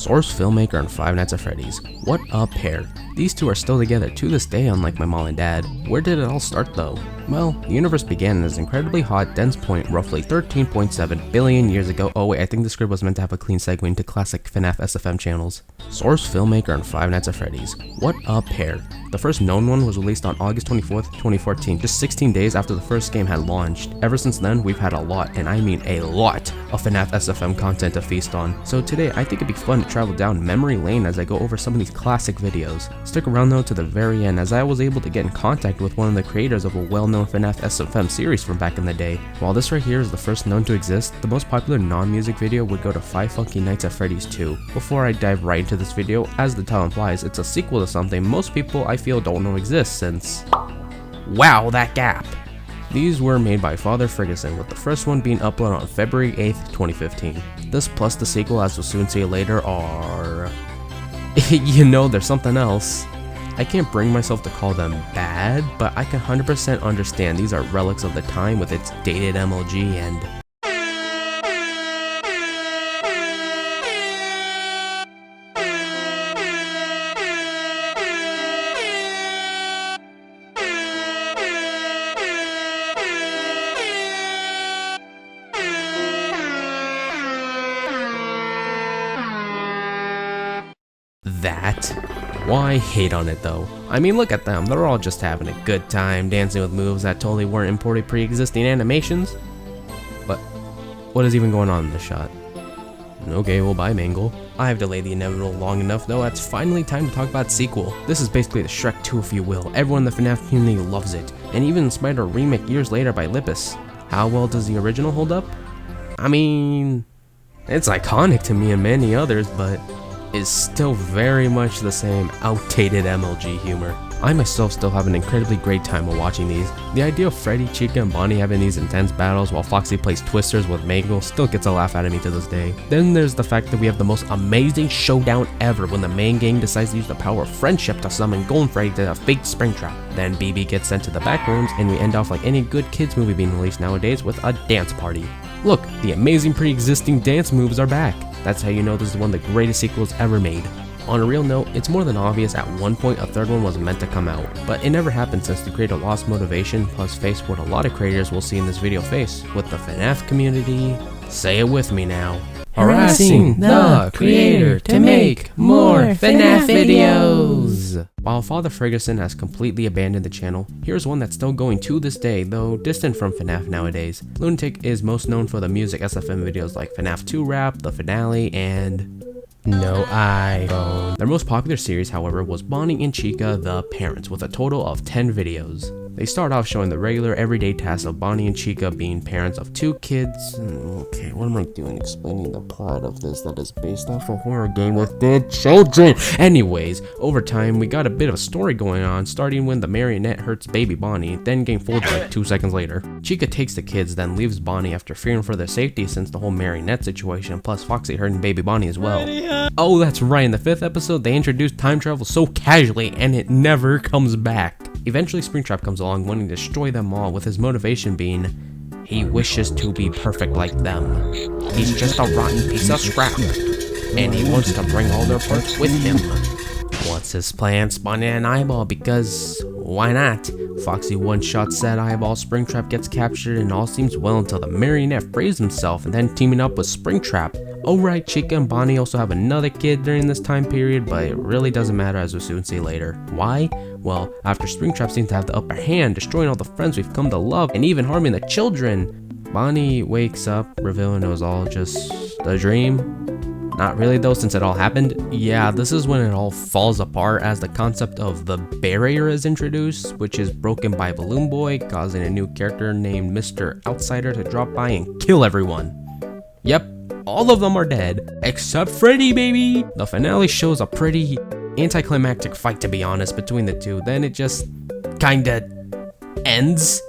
Source, Filmmaker, and Five Nights at Freddy's. What a pair. These two are still together to this day, unlike my mom and dad. Where did it all start though? Well, the universe began in this incredibly hot, dense point roughly 13.7 billion years ago. Oh wait, I think the script was meant to have a clean segue into classic FNaF SFM channels. Source, Filmmaker, and Five Nights at Freddy's. What a pair. The first known one was released on August 24th, 2014, just 16 days after the first game had launched. Ever since then, we've had a lot, and I mean a lot, of FNaF SFM content to feast on. So today, I think it'd be fun to travel down memory lane as I go over some of these classic videos. Stick around though to the very end, as I was able to get in contact with one of the creators of a well-known FNaF SFM series from back in the day. While this right here is the first known to exist, the most popular non-music video would go to Five Funky Nights at Freddy's 2. Before I dive right into this video, as the title implies, it's a sequel to something most people I feel don't know exists since... wow, that gap! These were made by Father Ferguson, with the first one being uploaded on February 8th, 2015. This plus the sequel, as we'll soon see later, are... you know, there's something else. I can't bring myself to call them bad, but I can 100% understand these are relics of the time with its dated MLG and... that. Why hate on it though? I mean, look at them, they're all just having a good time, dancing with moves that totally weren't imported pre-existing animations. But what is even going on in this shot? Okay, well, bye Mangle. I've delayed the inevitable long enough though, it's finally time to talk about sequel. This is basically the Shrek 2 if you will. Everyone in the FNaF community loves it, and even inspired a remake years later by Lippis. How well does the original hold up? I mean, it's iconic to me and many others, but is still very much the same outdated MLG humor. I myself still have an incredibly great time while watching these. The idea of Freddy, Chica, and Bonnie having these intense battles while Foxy plays Twisters with Mangle still gets a laugh out of me to this day. Then there's the fact that we have the most amazing showdown ever when the main gang decides to use the power of friendship to summon Golden Freddy to a fake Springtrap. Then BB gets sent to the back rooms, and we end off like any good kids movie being released nowadays with a dance party. Look, the amazing pre-existing dance moves are back. That's how you know this is one of the greatest sequels ever made. On a real note, it's more than obvious at one point a third one was meant to come out, but it never happened since the creator lost motivation, plus faced what a lot of creators will see in this video face, with the FNaF community, say it with me now, harassing the creator to make more FNaF videos! While Father Ferguson has completely abandoned the channel, here's one that's still going to this day, though distant from FNaF nowadays. Lunatic is most known for the music SFM videos like FNaF 2 Rap, the finale, and... no iPhone. Their most popular series, however, was Bonnie and Chica, the Parents, with a total of 10 videos. They start off showing the regular everyday tasks of Bonnie and Chica being parents of 2 kids. Okay, what am I doing explaining the plot of this that is based off a horror game with dead children? Anyways, over time, we got a bit of a story going on, starting when the marionette hurts baby Bonnie, then getting fooled like 2 seconds later. Chica takes the kids, then leaves Bonnie after fearing for their safety since the whole marionette situation, plus Foxy hurting baby Bonnie as well. Oh, that's right, in the 5th episode, they introduced time travel so casually, and it never comes back. Eventually, Springtrap comes along wanting to destroy them all, with his motivation being, he wishes to be perfect like them. He's just a rotten piece of scrap, and he wants to bring all their parts with him. What's his plan? Spawn in an eyeball, because why not? Foxy one-shot said eyeball, Springtrap gets captured, and all seems well until the marionette frees himself and then teaming up with Springtrap. Oh right, Chica and Bonnie also have another kid during this time period, but it really doesn't matter as we'll soon see later. Why? Well, after Springtrap seems to have the upper hand, destroying all the friends we've come to love, and even harming the children, Bonnie wakes up, revealing it was all just a dream. Not really though, since it all happened. Yeah, this is when it all falls apart as the concept of the barrier is introduced, which is broken by Balloon Boy, causing a new character named Mr. Outsider to drop by and kill everyone. Yep, all of them are dead, except Freddy, baby! The finale shows a pretty anticlimactic fight, to be honest, between the two. Then it just kinda ends.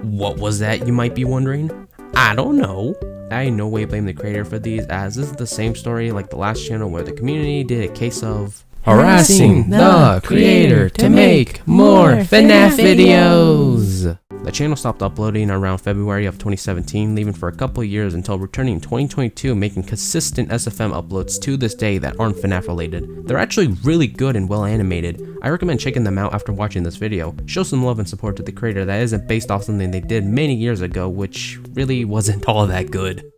What was that, you might be wondering? I don't know. I in no way blame the creator for these, as this is the same story like the last channel where the community did a case of harassing the creator to make more FNaF videos. The channel stopped uploading around February of 2017, leaving for a couple years until returning in 2022, making consistent SFM uploads to this day that aren't FNaF related. They're actually really good and well animated. I recommend checking them out after watching this video. Show some love and support to the creator that isn't based off something they did many years ago, which really wasn't all that good.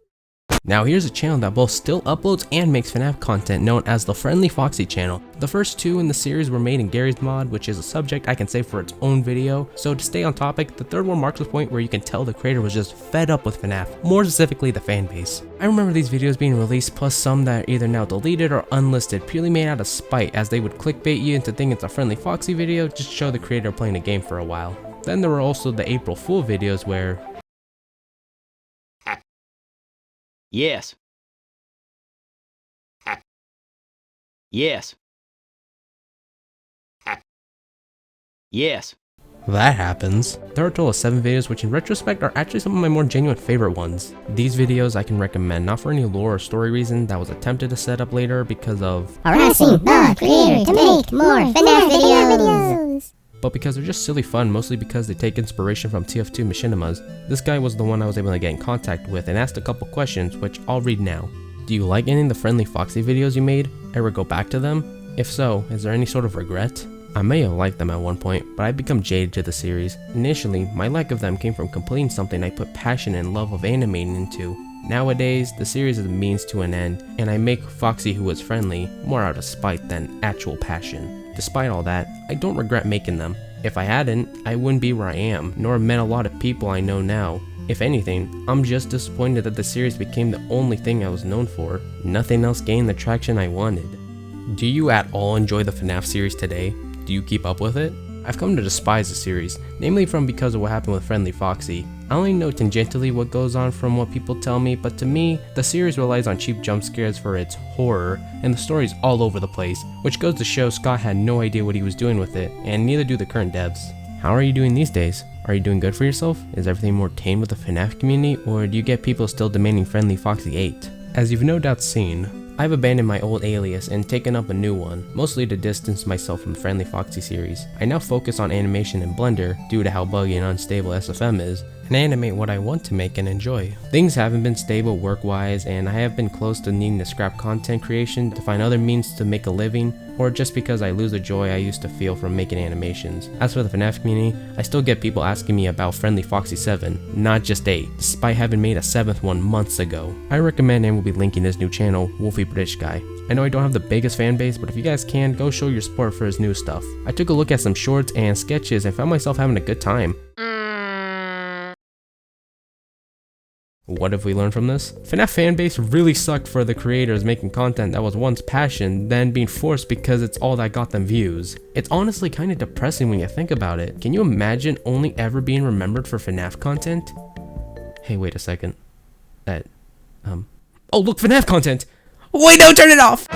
Now here's a channel that both still uploads and makes FNaF content, known as the Friendly Foxy channel. The first two in the series were made in Gary's mod, which is a subject I can save for its own video. So to stay on topic, the third one marks a point where you can tell the creator was just fed up with FNaF, more specifically the fan base. I remember these videos being released, plus some that are either now deleted or unlisted, purely made out of spite, as they would clickbait you into thinking it's a Friendly Foxy video just to show the creator playing a game for a while. Then there were also the April Fool videos where Yes. Yes. Yes. that happens. There are a total of 7 videos, which in retrospect are actually some of my more genuine favorite ones. These videos I can recommend not for any lore or story reason that was attempted to set up later because of harassing the creator to make more FNaF videos, but because they're just silly fun, mostly because they take inspiration from TF2 Machinimas. This guy was the one I was able to get in contact with and asked a couple questions, which I'll read now. Do you like any of the Friendly Foxy videos you made? Ever go back to them? If so, is there any sort of regret? I may have liked them at one point, but I've become jaded to the series. Initially, my like of them came from completing something I put passion and love of animating into. Nowadays, the series is a means to an end, and I make Foxy who was friendly more out of spite than actual passion. Despite all that, I don't regret making them. If I hadn't, I wouldn't be where I am, nor have met a lot of people I know now. If anything, I'm just disappointed that the series became the only thing I was known for. Nothing else gained the traction I wanted. Do you at all enjoy the FNaF series today? Do you keep up with it? I've come to despise the series, namely because of what happened with Friendly Foxy. I only know tangentially what goes on from what people tell me, but to me, the series relies on cheap jump scares for its horror, and the story's all over the place, which goes to show Scott had no idea what he was doing with it, and neither do the current devs. How are you doing these days? Are you doing good for yourself? Is everything more tame with the FNaF community, or do you get people still demanding Friendly Foxy 8? As you've no doubt seen, I've abandoned my old alias and taken up a new one, mostly to distance myself from the Friendly Foxy series. I now focus on animation in Blender, due to how buggy and unstable SFM is, and animate what I want to make and enjoy. Things haven't been stable work-wise, and I have been close to needing to scrap content creation to find other means to make a living, or just because I lose the joy I used to feel from making animations. As for the FNaF community, I still get people asking me about Friendly Foxy 7, not just 8, despite having made a 7th one months ago. I recommend and will be linking his new channel, Wolfie British Guy. I know I don't have the biggest fan base, but if you guys can, go show your support for his new stuff. I took a look at some shorts and sketches and found myself having a good time. What have we learned from this? FNaF fanbase really sucked for the creators making content that was once passion, then being forced because it's all that got them views. It's honestly kinda depressing when you think about it. Can you imagine only ever being remembered for FNaF content? Hey, wait a second. Oh look, FNaF content! Wait, no, turn it off!